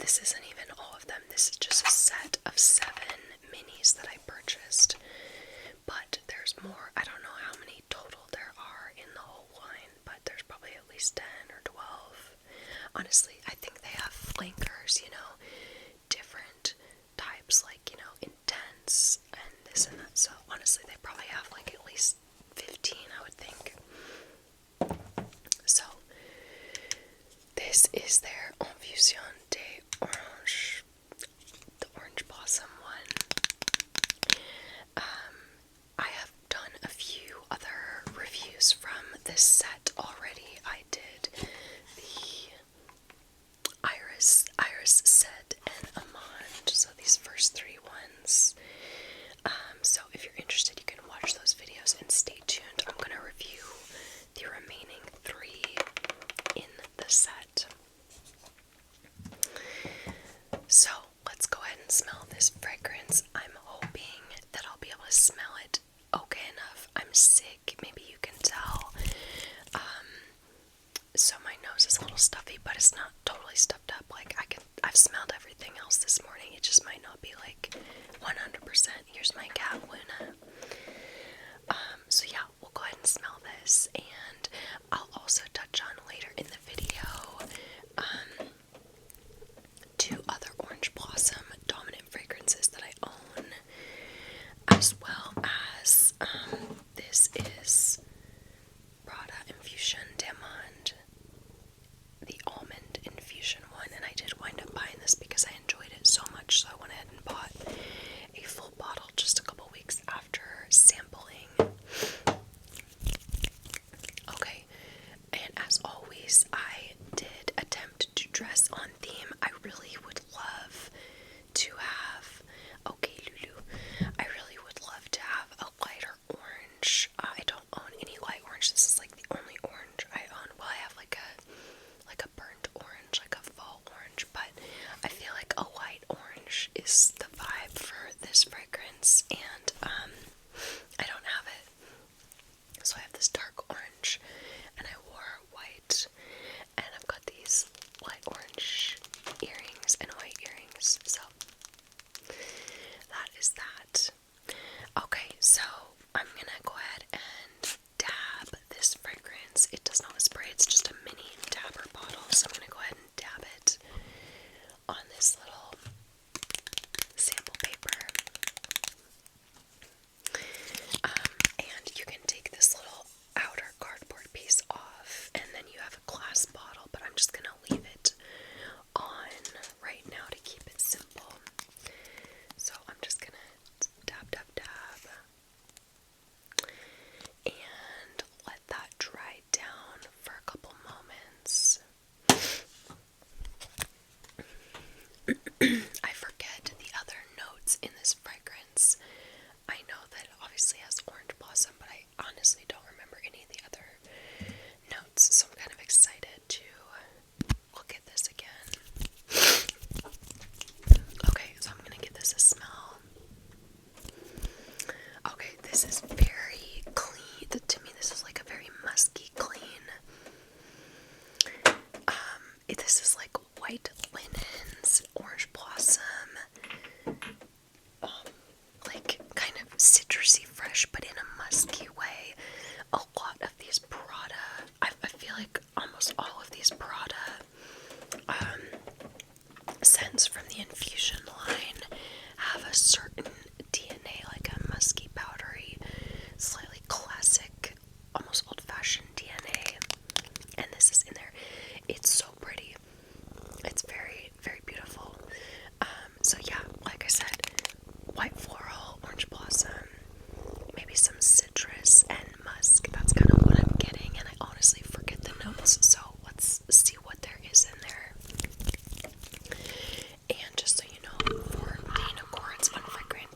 this isn't even all of them. This is just a set of 7 minis that I purchased. But there's more. I don't know how many total there are in the whole line, but there's probably at least 10 or 12. Honestly, I think they have flankers, you know, different types, like, you know, intense and this and that. So honestly, they probably have like at least 15, I would think. So this is their Infusion de Orange, the orange blossom one. I have done a few other reviews from this set already. I did the Iris, Set, and Amande, so these first 3 ones. So if you're interested, you can watch those videos and stay tuned. I'm going to review the remaining 3 in the set. So let's go ahead and smell this fragrance. I'm hoping that I'll be able to smell it okay enough. I'm sick, maybe you can tell. So my nose is a little stuffy, but it's not totally stuffed up. Like I've smelled everything else this morning. It just might not be like 100%. Here's my cat Luna. So yeah, we'll go ahead and smell this, and I'll also touch on later in the video 2 other orange blossom dominant fragrances that I own, as well as this is Prada Infusion Diamond, the almond infusion one, and I did wind up buying this because I enjoyed it so much, so I went ahead and bought a full bottle just a couple weeks after sampling. Okay, and as always, I did attempt to dress on theme. I really would love to have, okay Lulu, I really would love to have a lighter orange. I don't own any light orange. This is like the only orange I own. Well, I have like a burnt orange, like a fall orange, but I feel like a light orange is the vibe for this fragrance, and I don't have it. So I have this dark orange, and I wore white, and I've got these light orange earrings and white earrings, so that is that. Okay, so I'm gonna go ahead and dab this fragrance. It does not spray, it's just a mini dabber bottle, so I'm gonna go ahead and dab it on this little sample paper. And you can take this little outer cardboard piece off, and then you have a glass bottle, but I'm just gonna leave it on right now to keep it simple. So I'm just gonna dab, dab, dab, and let that dry down for a couple moments. I forget the other notes in this fragrance. I know that it obviously has orange blossom, but I honestly don't remember any of the other notes, so I'm kind of excited to look at this again. Okay, so I'm gonna give this a smell. Okay, this is very clean. To me, this is like a very musky, clean. This is like white linens, orange blossom, like kind of citrusy fresh, but in a musky way. A lot of these Prada, I feel like almost all of these Prada scents from the Infusion line have a certain DNA, like a musky, powdery, slightly classic, almost old-fashioned DNA, and this is in there. It's so pretty. It's very, very beautiful. So yeah, like I said, white floral, orange blossom, maybe some citrus and musk. That's kind of what I'm getting, and I honestly forget the notes, so let's see what there is in there. And just so you know, for being a Quartz Fun Fragrance,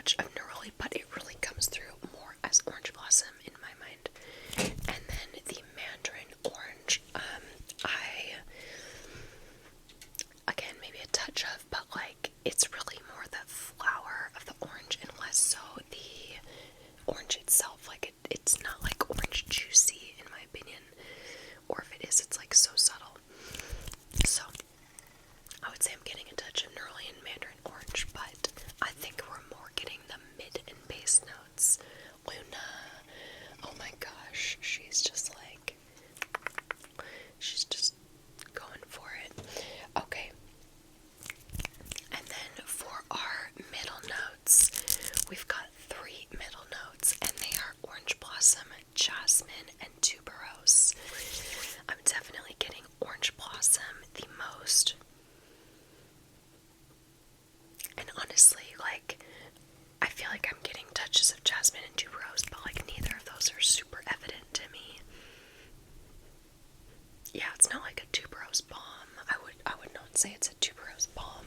touch of neroli, but it really comes through more as orange blossom in my mind. And then the mandarin orange, again, maybe a touch of, but like, it's really more the flower of the orange and less so the orange itself. Like, it's not like orange juicy, in my opinion. Or if it is, it's like so subtle. So, I would say I'm getting a touch of neroli and mandarin orange, but I think we're more getting the mid and base notes. Luna, oh my gosh, she's just going for it. Okay. And then for our middle notes, we've got 3 middle notes, and they are orange blossom, jasmine, and tuberose. I'm definitely getting orange blossom the most. And honestly, like, I feel like I'm getting touches of jasmine and tuberose, but like neither of those are super evident to me. Yeah, it's not like a tuberose bomb. I would not say it's a tuberose bomb.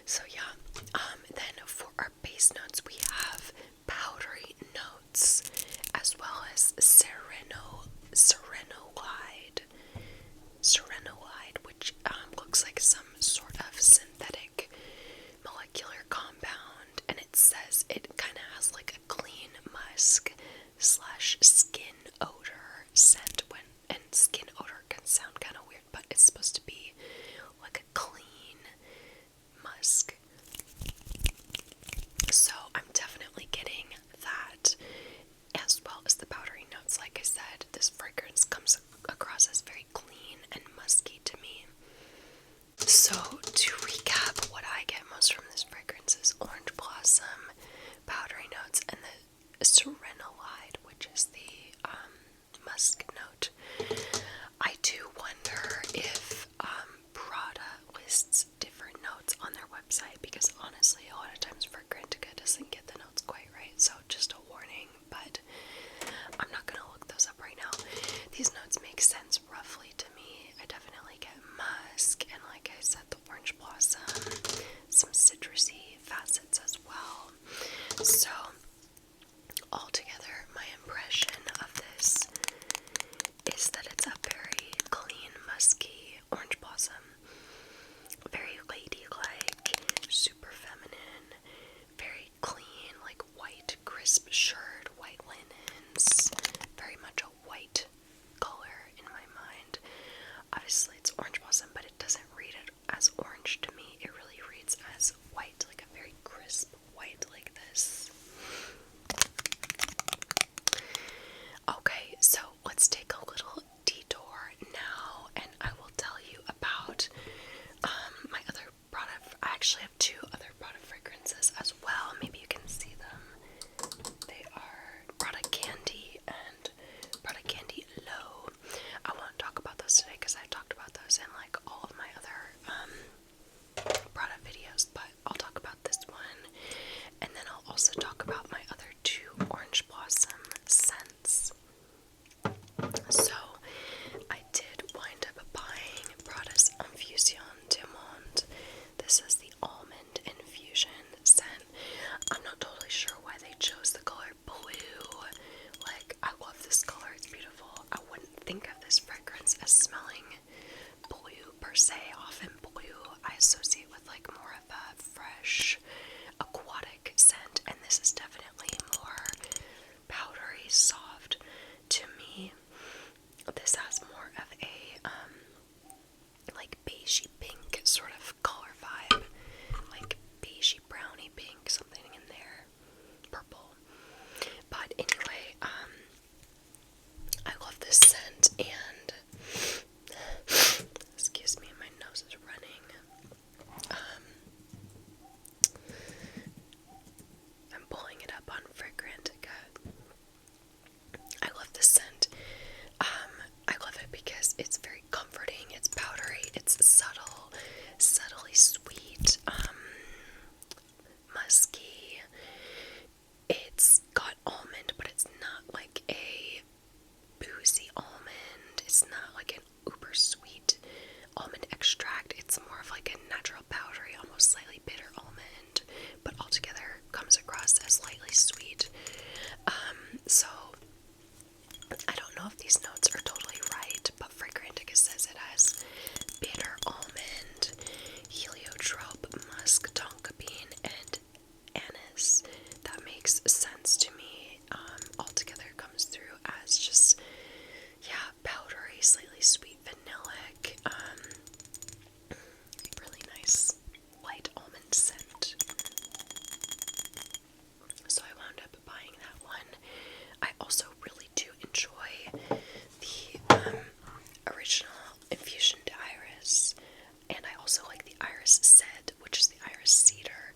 So yeah, then for our base notes, we have powdery notes, as well as serenolide, which looks like some sort of synthetic molecular compound, and it says it kind of has like a clean musk / skin odor scent, and skin odor can sound kind of weird, but it's supposed to be like a clean musk. So I'm definitely getting that, as well as the powdery notes. Like I said, this fragrance comes across as very clean and musky to me. So to recap, what I get most from this fragrance is orange blossom, powdery notes, and the serenolide, which is the musk note. I do wonder if Prada lists different notes on their website, because honestly, a lot of times Fragrantica doesn't get the notes quite right, so just a warning, but I'm not gonna look those up right now. These notes make sense roughly to me. I definitely get musk, and like I said, the orange blossom, some citrusy facets as well. So, altogether, my impression of this is that it's a very clean, musky orange blossom. Very ladylike, super feminine, very clean, like white, crisp shirt, white linens, very much a white color in my mind. Obviously it's orange blossom, but it doesn't read it as orange to me. It really reads as white, like a very crisp white like this. Okay, so let's take a little detour now, and I will tell you about my other product. I actually have 2 other product fragrances as well. Maybe you can see them. They are Prada Candy and Prada Candy Low. I won't talk about those today because I've talked about those in like all of my other Prada videos, but I'll talk about this one, and then I'll also talk about my other 2 orange blossom scents. So, I did wind up buying Prada's Infusion du Monde. This is the almond infusion scent. I'm not totally sure why they chose the color blue. Like, I love this color, it's beautiful. I wouldn't think of this fragrance as smelling blue per se. Often blue I associate with like more of a fresh, aquatic scent, and this is definitely more powdery, soft to me. This has more of a like beigey pink sort of color vibe, like beigey brownie pink, something in there, purple. But anyway, I love this scent, and excuse me, my nose is running. I'm pulling it up on Fragrantica. I love this scent. I love it because it's very comforting, it's powdery, it's subtle, subtly sweet, musky. It's got almond, but it's not like a boozy almond. It's not like an uber sweet almond extract. It's more of like a natural powdery, almost slightly bitter almond, but altogether comes across as slightly sweet. So I don't know if these notes are totally right, but Fragrantica says it has bitter almond, heliotrope, musk, tonka bean, and anise. That makes sense to me. Altogether comes through as just, yeah, powdery, slightly sweet vanillic, really nice light almond scent. So I wound up buying that one. I also really do enjoy the original Infusion de Iris, and I also like the Iris Scent, which is the Iris Cedar,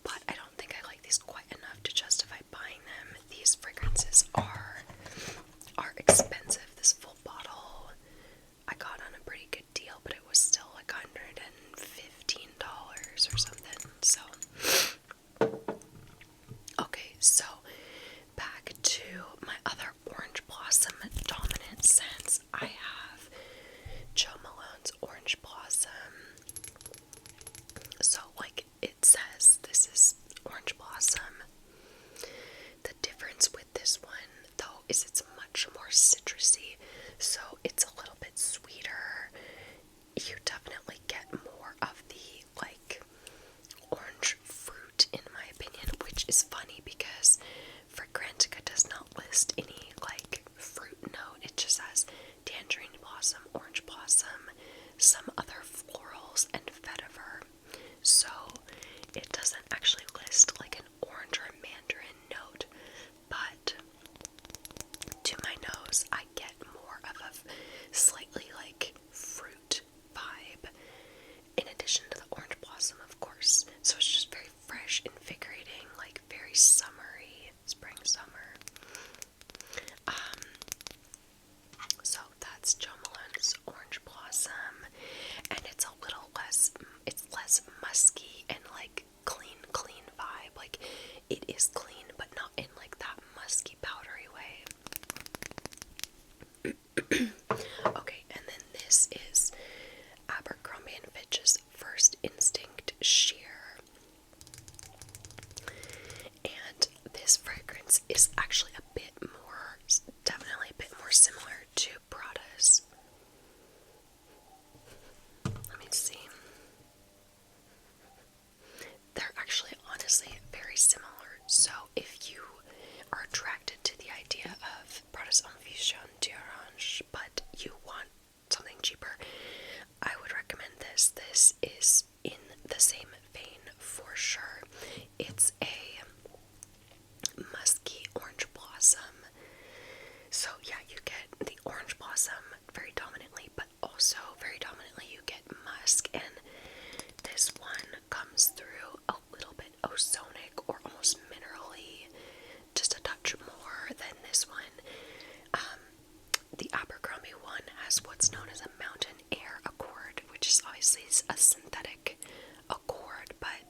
but I don't think I like these quite enough to justify buying them. These fragrances are expensive. This full bottle I got on a pretty good deal, but it was still like $115 or something. So okay, so back to my other orange blossom dominant scents. I have Jo Malone's Orange Blossom. So, like it says, this is Orange Blossom. The difference with this one, though, is it's much more citrusy, so it's a little bit sweeter. You definitely get more of the, like, orange fruit, in my opinion, which is funny because Fragrantica does not list any, like, fruit note. It just has tangerine blossom, orange blossom, some other florals, and vetiver. So it doesn't actually list like an orange or a mandarin note, but to my nose I get more of a slightly like fruit vibe, in addition to the orange blossom, of course. So it's just very fresh, invigorating, like very summery, spring summer. So that's Jo Malone's Orange Blossom, and it's a little less, it's less musky and like clean vibe. Like it is clean, but not in like that musky powdery way. Okay, and then this is Abercrombie & Fitch's First Instinct Sheer. And this fragrance is actually a bit more, definitely a bit more similar to Prada's. Let me see. They're actually honestly very similar. So if you are attracted to the idea of Prada's Infusion d'Orange, but you want something cheaper, I would recommend this. This is in the same vein for sure. It's a musky orange blossom. So yeah, you get the orange blossom very dominantly, but also very dominantly you get musk, and this one comes through a little bit ozonic or almost minerally, just a touch more than this one. The Abercrombie one has what's known as a mountain air accord, which is obviously a synthetic accord, but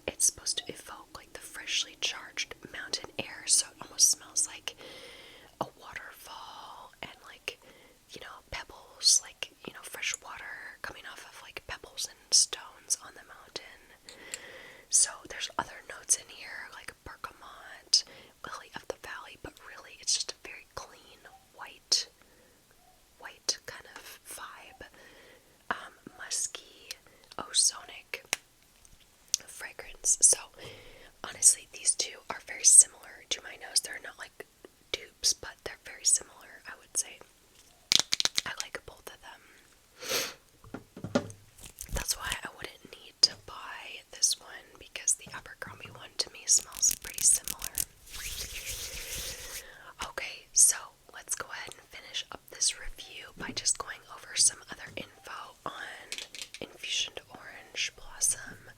it's supposed to evoke like the freshly charged mountain air, so it almost smells like a waterfall and like, you know, pebbles, like, you know, fresh water coming off of like pebbles and stones on the mountain. So there's other notes in here like bergamot, lily of the valley, but really it's just a very clean white kind of vibe, musky, ozonic fragrance. So honestly, these two are very similar to my nose. They're not like dupes, but they're very similar, I would say. I like both of them. That's why I wouldn't need to buy this one, because the Abercrombie one to me smells pretty similar. Okay, so let's go ahead and finish up this review by just going over some other info on Infusion d'Orange Blossom.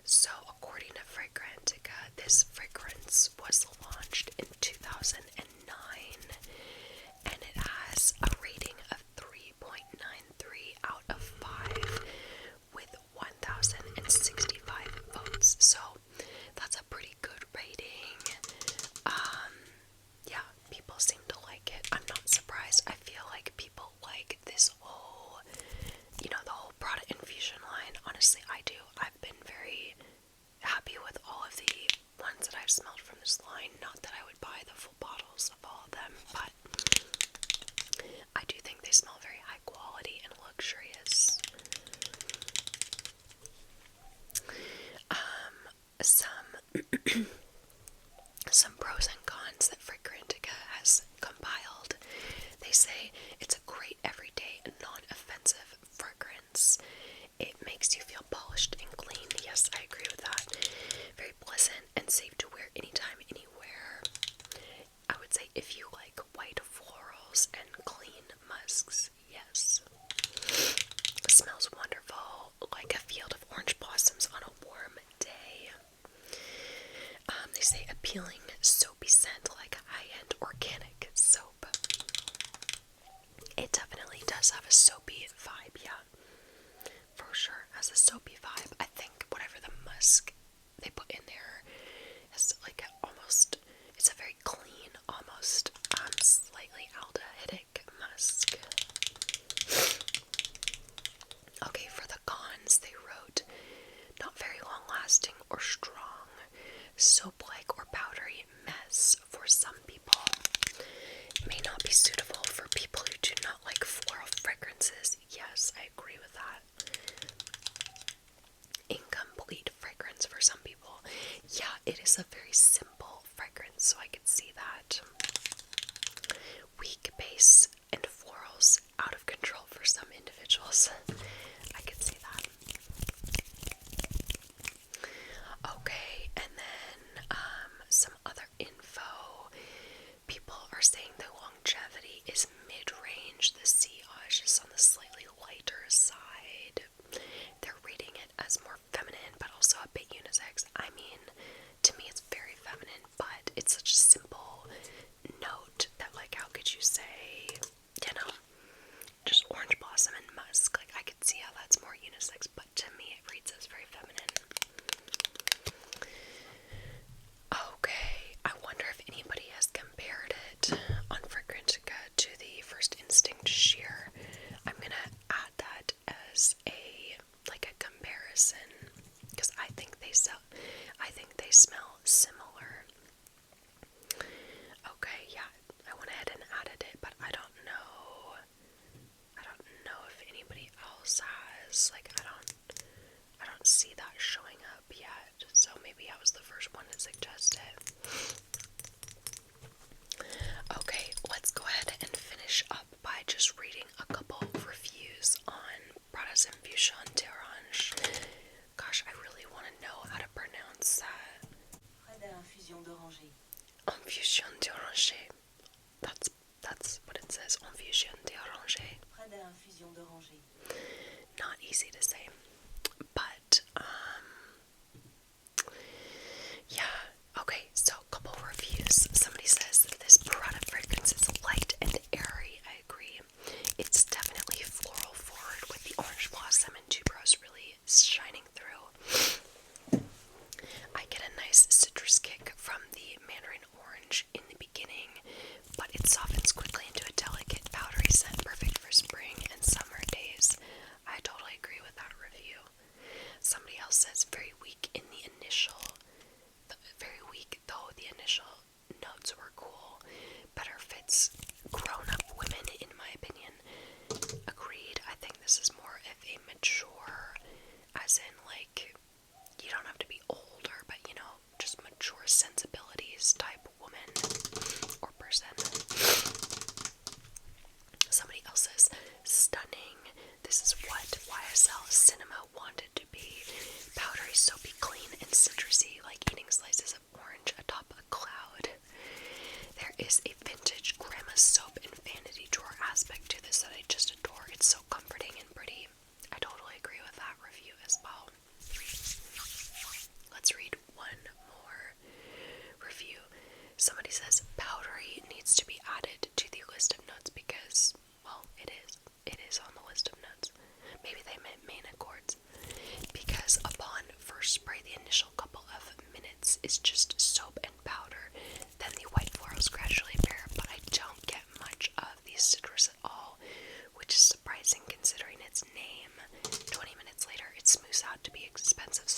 So according to Fragrantica, this fragrance was launched in 2009, and it has a rating of 3.9 I've smelled from this line. Not that I would buy the full bottles of all of them, but I do think they smell very high quality and luxurious. Some pros and cons that Fragrantica has compiled. They say it's a great everyday, non-offensive fragrance. It makes you feel polished and clean. Yes, I agree with that. Very pleasant and safe to wear anytime, anywhere. I would say if you like white florals and clean musks, yes. It smells wonderful, like a field of orange blossoms on a warm day. They say appealing, soapy scent like high-end organic soap. It definitely does have a soapy vibe, yeah. For sure has a soapy vibe. I think whatever the musk they put in there is like almost, it's a very clean, almost slightly aldehydic musk. Okay, for the cons, they wrote not very long lasting or strong, soap-like or powdery mess for some people. May not be suitable for people who do not like floral fragrances. Yes, I agree with that. Incomplete fragrance for some people. Yeah, it is a very simple fragrance, so I could see that. Weak base and florals, out of control for some individuals. I could see that. Okay, and then some other info. People are saying the longevity is mid-range. The sillage is on the slightly lighter side. They're reading it as more feminine, but also a bit unisex. I mean, to me it's very feminine, but it's such a simple note that, like, how could you say, you know, just orange blossom and musk? Like, I could see how that's more unisex, but to me it reads as very feminine. Okay, I wonder if anybody has compared it on Fragrantica to the First Instinct sheer. I'm gonna add that as a comparison, because I think they smell similar. Okay, yeah, I went ahead and added it, but I don't know if anybody else has. Like, I don't see that showing up yet, so maybe I was the first one to suggest it. Okay, let's go ahead and finish up by just reading a couple reviews on Prada's Infusion d'Orange. Gosh, I really want to know how to pronounce that. Prada Infusion d'Oranger. Infusion d'Oranger. That's what it says. Infusion d'Oranger. Prada Infusion d'Oranger. Not easy to say, but yeah. Okay, so a couple reviews. Somebody says that this Prada fragrance is light and airy. I agree. It's definitely floral forward with the orange blossom and tuberose really shining through. I get a nice citrus kick from the mandarin orange in the beginning, but it softens quickly into a delicate powdery scent perfect for spring and summer days. I totally agree with that review. Somebody else says very weak in the initial, very weak though the initial notes were cool. Better fits grown-up women in my opinion. Agreed. I think this is more of a mature, as in like, you don't have to be older, but you know, just mature sensibilities type woman or person. Somebody else says, stunning. This is what YSL Cinema wanted to be. Powdery, soapy, clean, and citrusy, like eating slices of orange atop a cloud. There is a vintage grandma soap and vanity drawer aspect to this that I just adore. It's so comforting and pretty. I totally agree with that review as well. Let's read one more review. Somebody says powdery needs to be added to the list of notes because, well, it is on the list of notes. Maybe they meant main accords. Because upon first spray, the initial couple of minutes is just soap and powder. Then the white florals gradually appear, but I don't get much of the citrus at all, which is surprising considering its name. 20 minutes later, it smooths out to be expensive